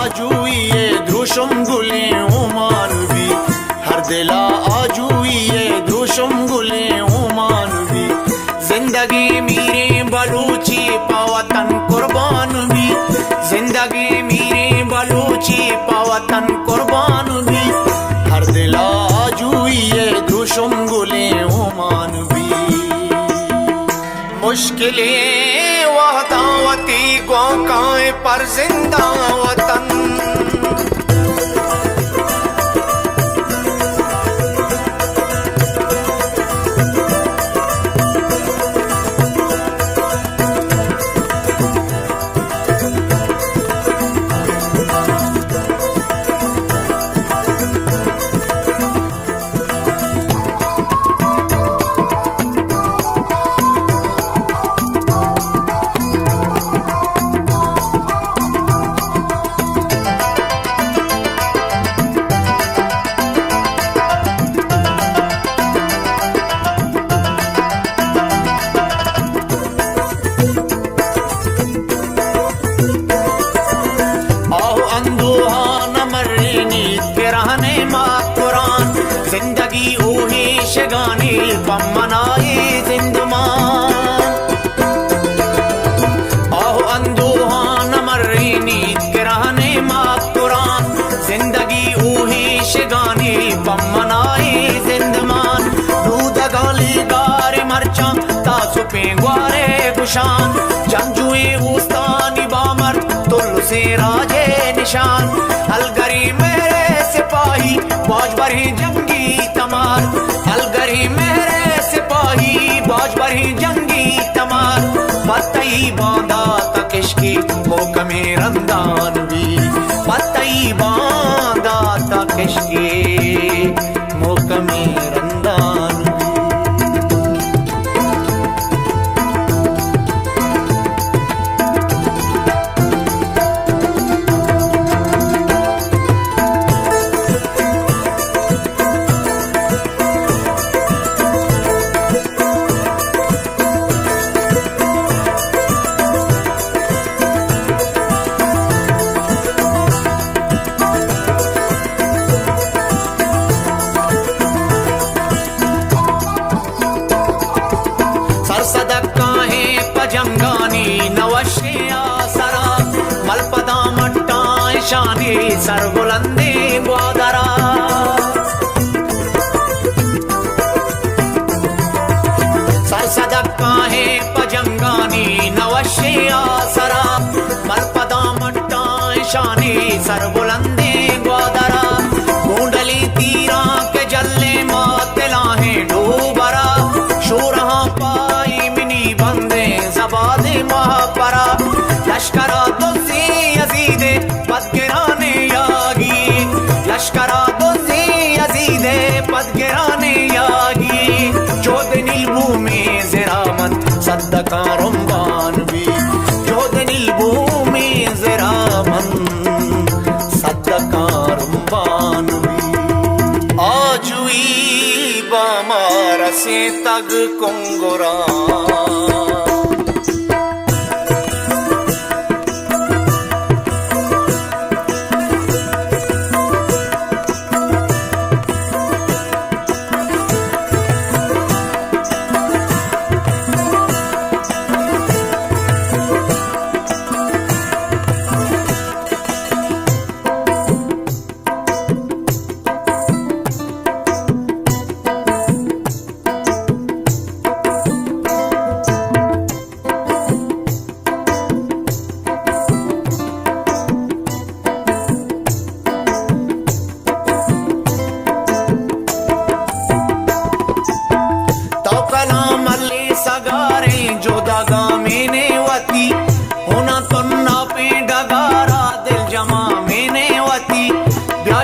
आजुइए ध्रुशम गुले उमानवी हर दिला आजुइए ध्रुशम गुले उमानवी जिंदगी मेरे बलूची पावतन कुर्बान भी जिंदगी मेरे बलूची पावतन कुर्बान भी हर दिला आजुइए ध्रुशम गुले उमानवी मुश्किलें वहदावती गौकाए पर जिंदा वतन जिंदगी ओहे शगाने बम मनाए जिंदमान आओ अंदोहान मर्रे नीत के रहने मात कुरान जिंदगी ओहे शगाने बम मनाए जिंदमान दूध गाली गारे मरचा तासु पे ग्वारे गुशान जंजुए उस्तानी बामर तुल से राजे निशान अलगरी मेरे सिपाही बाज बरही जंगी तमार अलगरी मेरे सिपाही बाज बरही जंगी तमार पतई बांधा तकिश्की मोकमे रंदान भी पतई बांधा तकिश्की मोकमे रंदान शानी सरबुलंदे ग्वादरा सरसदक्का है पजंगानी नवशे आसरा मलपदा मट्टा शानी सरबुलंदे ग्वादरा कुंडली तीरा के जल्ले मातला है डूबरा शोरहा पाई मिनी बंदे जबादे महापरा लश्करा तो सी यजीदे पदगिराने यागी लश्करा तो सी यजीदे पदगिराने यागी जोधनिल भूमि ज़रामत सद्दका रुम्बान भी जोधनिल भूमि ज़रामत सद्दका रुम्बान भी आजुई बामार से तग कुंगुरा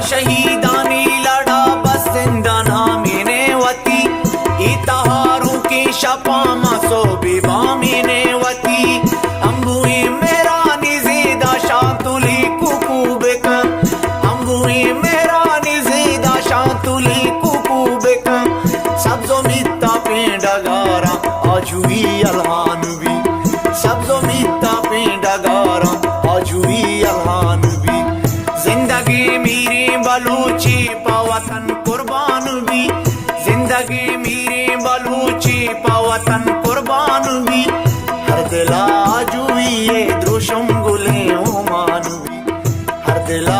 शहीदानी लड़ा बस जिंदाना मेने वती इतहारों की शपा मसो बिबा मेने वती अंबुए मेरा निजीदा शांतुली कुकुबक अंबुए मेरा निजीदा शांतुली कुकुबक सब्जो मित्ता पे डगारा आजुई अलहान भी सब्जो मित्ता पे डगारा आजुई अलहान भी जिंदगी मेरी बलूची पवतन कुर्बान भी, जिंदगी मेरी बलूची पवतन कुर्बान भी, हर दिला जुई ये द्रुशम गुले ओमान भी, हर दिला